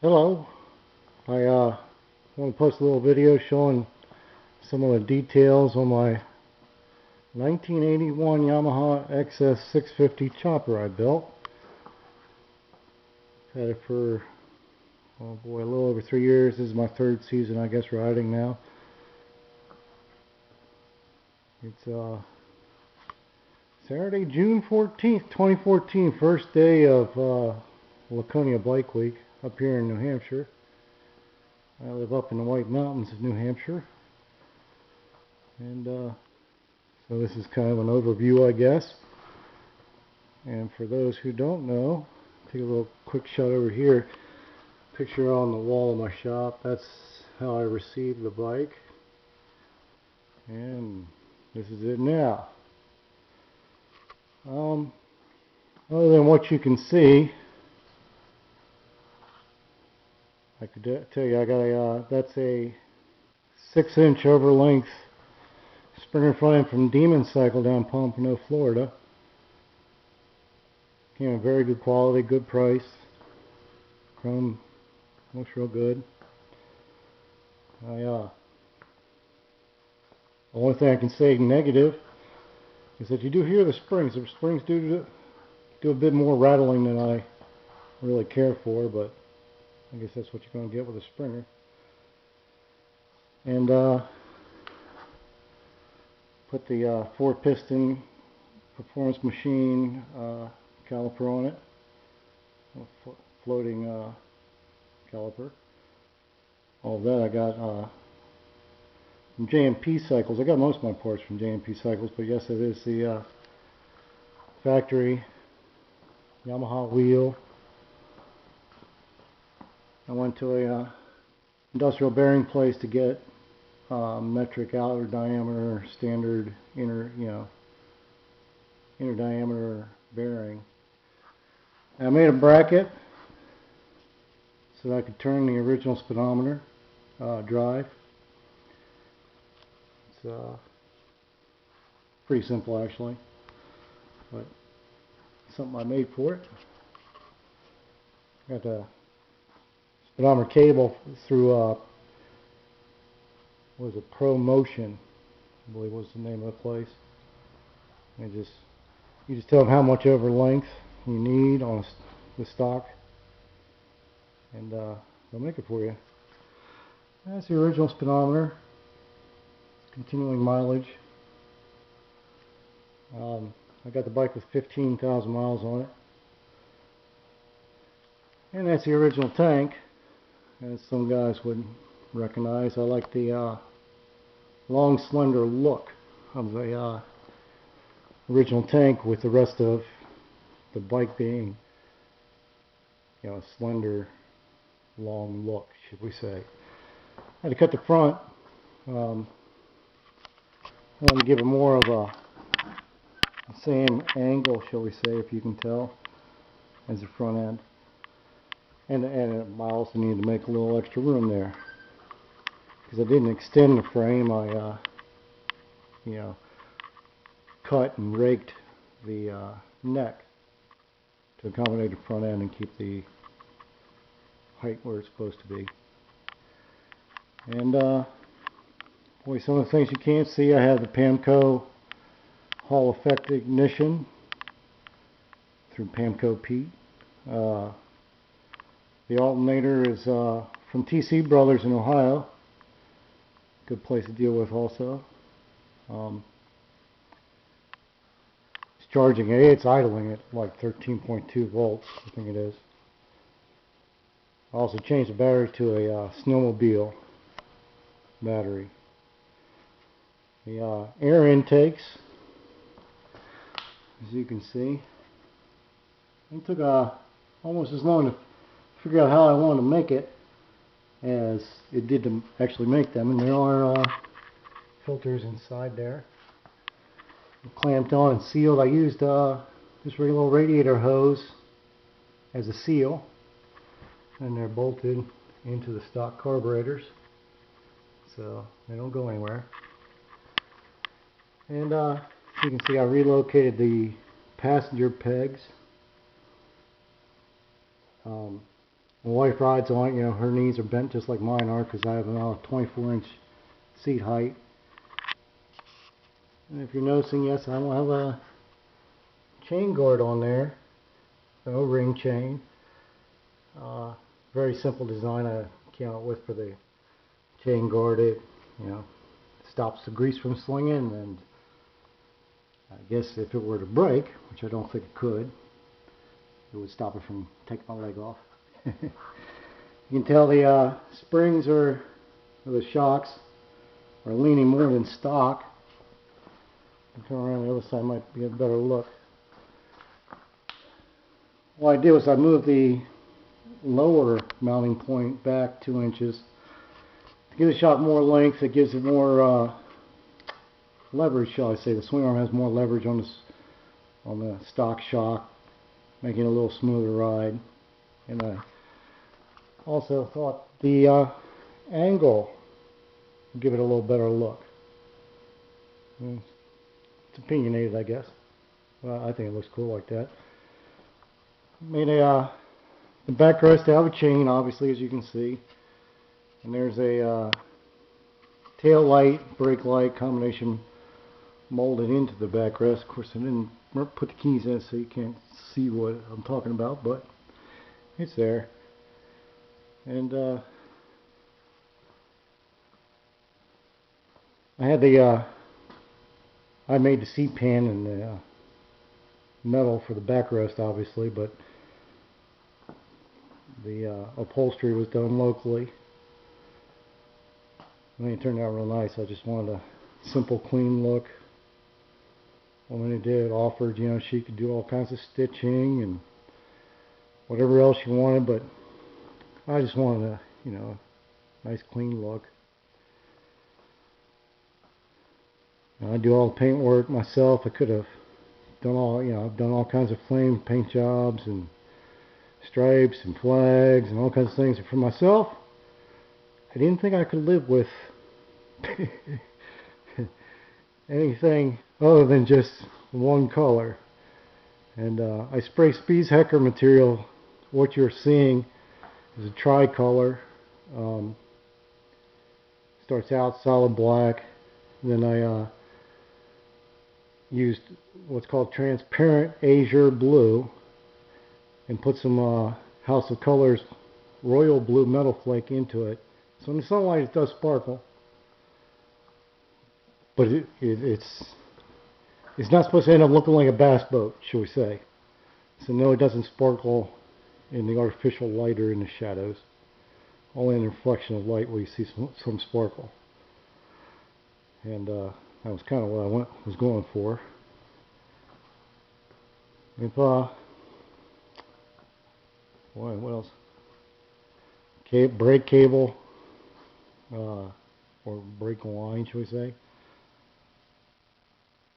Hello. I want to post a little video showing some of the details on my 1981 Yamaha XS650 Chopper I built. Had it for, oh boy, a little over 3 years. This is my third season, I guess, riding now. It's Saturday, June 14th, 2014, first day of Laconia Bike Week up here in New Hampshire. I live up in the White Mountains of New Hampshire. And so this is kind of an overview, I guess. And for those who don't know, take a little quick shot over here. Picture on the wall of my shop. That's how I received the bike. And this is it now. Other than what you can see, I could tell you I got a that's a 6-inch over length Springer front end from Demon Cycle down Pompano, Florida. Came in very good quality, good price. Chrome looks real good. The only thing I can say negative is that you do hear the springs. The springs do a bit more rattling than I really care for, but I guess that's what you're going to get with a Springer. And put the 4-piston performance machine caliper on it, a floating caliper. All of that I got from J&P Cycles. I got most of my parts from J&P Cycles, but yes, it is the factory Yamaha wheel. I went to a industrial bearing place to get metric outer diameter, standard inner diameter bearing. And I made a bracket so that I could turn the original speedometer drive. It's pretty simple actually, but something I made for it. Got the speedometer cable through what was it, Pro Motion, I believe was the name of the place. And you just tell them how much over length you need on the stock, and they'll make it for you. That's the original speedometer. Continuing mileage. I got the bike with 15,000 miles on it. And that's the original tank, as some guys would recognize. I like the long, slender look of the original tank, with the rest of the bike being, a slender, long look, should we say. I had to cut the front. I want to give it more of the same angle, shall we say, if you can tell, as the front end. And I also needed to make a little extra room there, because I didn't extend the frame. I cut and raked the neck to accommodate the front end and keep the height where it's supposed to be. And boy, some of the things you can't see, I have the Pamco Hall Effect ignition through Pamco Pete. The alternator is from TC Brothers in Ohio. Good place to deal with also. It's charging it. It's idling at like 13.2 volts, I think it is. I also changed the battery to a snowmobile battery. The air intakes, as you can see, it took almost as long to figure out how I wanted to make it as it did to actually make them. And there are filters inside there, clamped on and sealed. I used this regular radiator hose as a seal, and they're bolted into the stock carburetors, so they don't go anywhere. And you can see I relocated the passenger pegs My wife rides on it, you know, her knees are bent just like mine are because I have a 24-inch seat height. And if you're noticing, yes, I will have a chain guard on there, an O-ring chain. Very simple design I came up with for the chain guard. It, you know, stops the grease from slinging, and I guess if it were to break, which I don't think it could, it would stop it from taking my leg off. You can tell the springs or the shocks are leaning more than stock. Turn around the other side, might be a better look. What I did was I moved the lower mounting point back 2 inches to give the shock more length. It gives it more leverage, shall I say. The swing arm has more leverage on the stock shock, making it a little smoother ride. And I also thought the angle would give it a little better look. It's opinionated, I guess. Well, I think it looks cool like that. Made the backrest out of a chain, obviously, as you can see. And there's a tail light, brake light combination molded into the backrest. Of course, I didn't put the keys in so you can't see what I'm talking about, but it's there. And I had I made the seat pan and the metal for the backrest, obviously, but the upholstery was done locally. I mean, it turned out real nice. I just wanted a simple, clean look. When it did, it offered, you know, she could do all kinds of stitching and whatever else she wanted, but I just wanted a, you know, nice, clean look. I do all the paint work myself. I could have done all, you know, I've done all kinds of flame paint jobs and stripes and flags and all kinds of things. And for myself, I didn't think I could live with anything other than just one color. And I spray Spies Hecker material. What you're seeing is a tricolor. Starts out solid black. Then I used what's called transparent azure blue and put some House of Colors royal blue metal flake into it. So in the sunlight it does sparkle, but it's not supposed to end up looking like a bass boat, shall we say. So no, it doesn't sparkle in the artificial light or in the shadows. Only in the reflection of light will you see some sparkle. And that was kind of what I was going for. If what else? Brake cable, or brake line, should we say?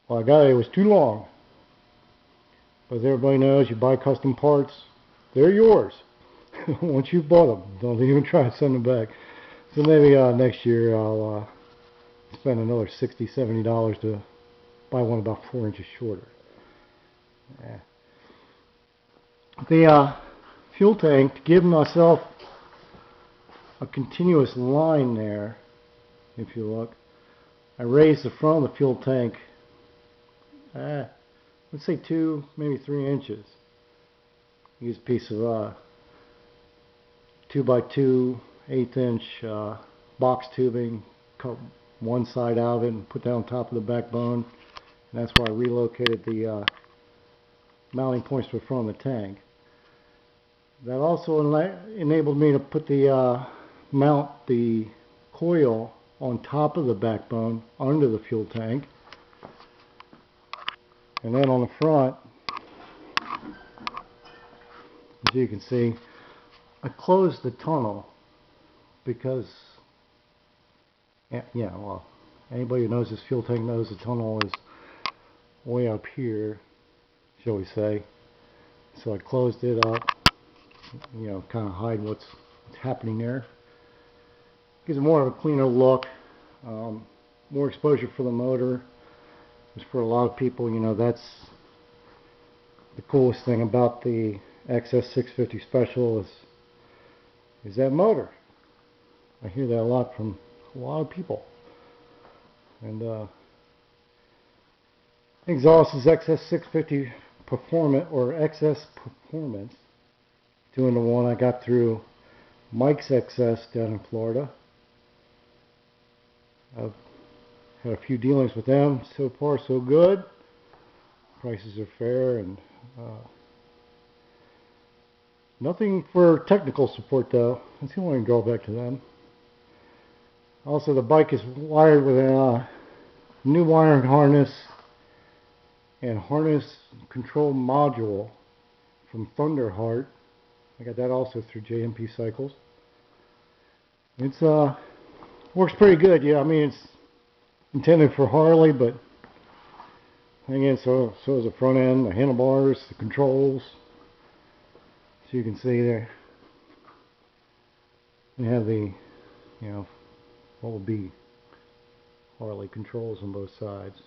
Well, I got it. It was too long. But as everybody knows, you buy custom parts, they're yours. Once you've bought them, don't even try to send them back. So maybe next year I'll spend another $60, $70 to buy one about 4 inches shorter. Yeah. The fuel tank, to give myself a continuous line there, if you look, I raised the front of the fuel tank, let's say 2, maybe 3 inches. Use a piece of 2x2 1/8-inch box tubing, cut one side out of it and put that on top of the backbone. And that's where I relocated the mounting points to the front of the tank. That also enabled me to put mount the coil on top of the backbone under the fuel tank. And then on the front, as you can see, I closed the tunnel because, yeah, well, anybody who knows this fuel tank knows the tunnel is way up here, shall we say. So I closed it up, you know, kind of hide what's happening there. Gives it more of a cleaner look, more exposure for the motor. Because for a lot of people, you know, that's the coolest thing about the XS650 Special is is that motor. I hear that a lot from a lot of people. And exhaust is XS650 Performance, or XS Performance, 2-in-1. I got through Mike's XS down in Florida. I've had a few dealings with them. So far, so good. Prices are fair, and nothing for technical support though. That's the only drawback to them. Also, the bike is wired with a new wiring harness and harness control module from Thunderheart. I got that also through JMP Cycles. It's works pretty good. Yeah, I mean, it's intended for Harley, but again, so is the front end, the handlebars, the controls. So you can see there, you have the, you know, what would be Harley controls on both sides,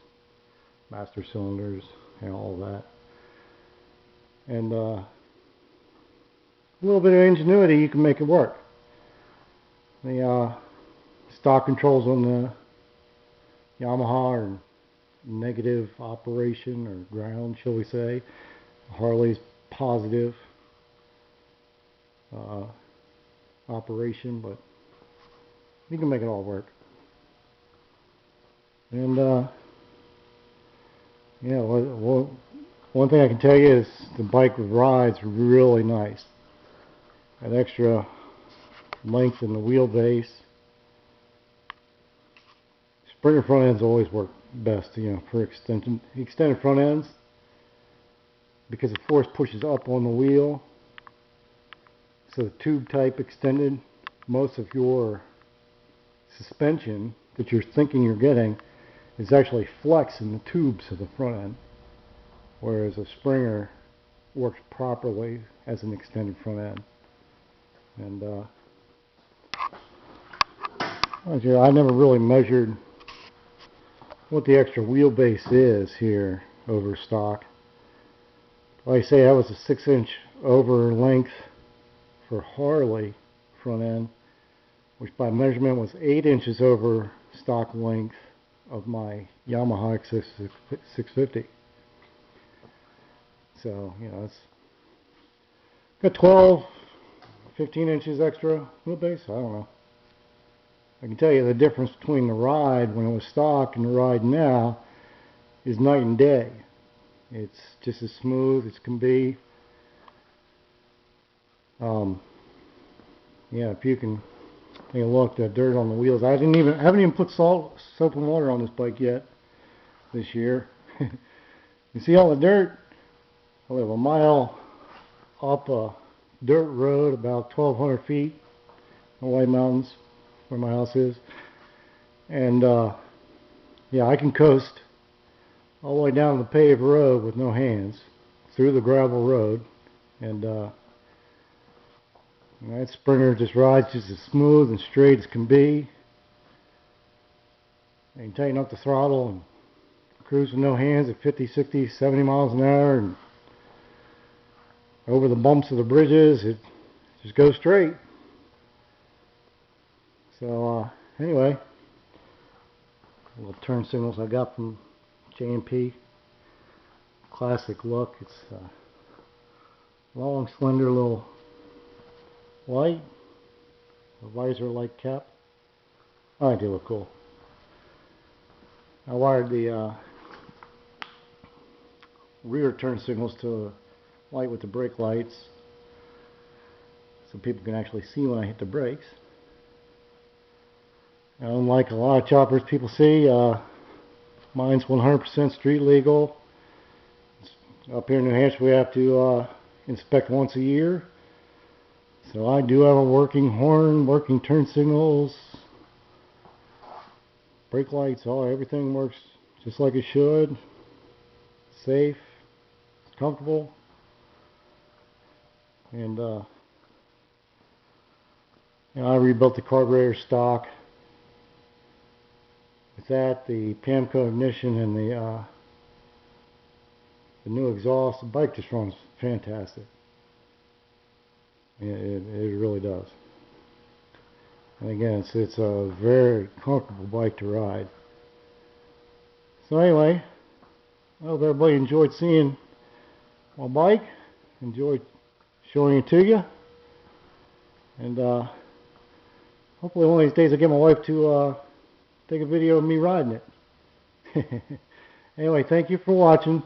master cylinders, and all that. And a little bit of ingenuity, you can make it work. The stock controls on the Yamaha are negative operation, or ground, shall we say. Harley's positive operation, but you can make it all work. And yeah, well, one thing I can tell you is the bike rides really nice. That extra length in the wheelbase. Springer front ends always work best, you know, for extended front ends, because the force pushes up on the wheel. So the tube type extended, most of your suspension that you're thinking you're getting is actually flex in the tubes of the front end, whereas a Springer works properly as an extended front end. And I never really measured what the extra wheelbase is here over stock. Like I say, that was a 6-inch over length for Harley front end, which by measurement was 8 inches over stock length of my Yamaha XS650. So, you know, it's got 12, 15 inches extra wheelbase. I don't know. I can tell you the difference between the ride when it was stock and the ride now is night and day. It's just as smooth as can be. Yeah, if you can take a look, the dirt on the wheels. I haven't even put soap and water on this bike yet this year. You see all the dirt? I live a mile up a dirt road, about 1,200 feet, in the White Mountains, where my house is. And yeah, I can coast all the way down the paved road with no hands through the gravel road, and that Springer just rides just as smooth and straight as can be. You can tighten up the throttle and cruise with no hands at 50, 60, 70 miles an hour, and over the bumps of the bridges it just goes straight. So anyway, little turn signals I got from JMP. Classic look. It's long, slender little light, a visor light cap. Oh, they look cool. I wired the rear turn signals to light with the brake lights, so people can actually see when I hit the brakes. And unlike a lot of choppers people see, mine's 100% street legal. Up here in New Hampshire we have to inspect once a year. So I do have a working horn, working turn signals, brake lights, everything works just like it should. Safe, comfortable, and you know, I rebuilt the carburetor stock. With that, the Pamco ignition and the new exhaust, the bike just runs fantastic. It really does. And again, it's a very comfortable bike to ride. So anyway, I hope everybody enjoyed seeing my bike, enjoyed showing it to you, and hopefully one of these days I'll get my wife to take a video of me riding it. Anyway, thank you for watching.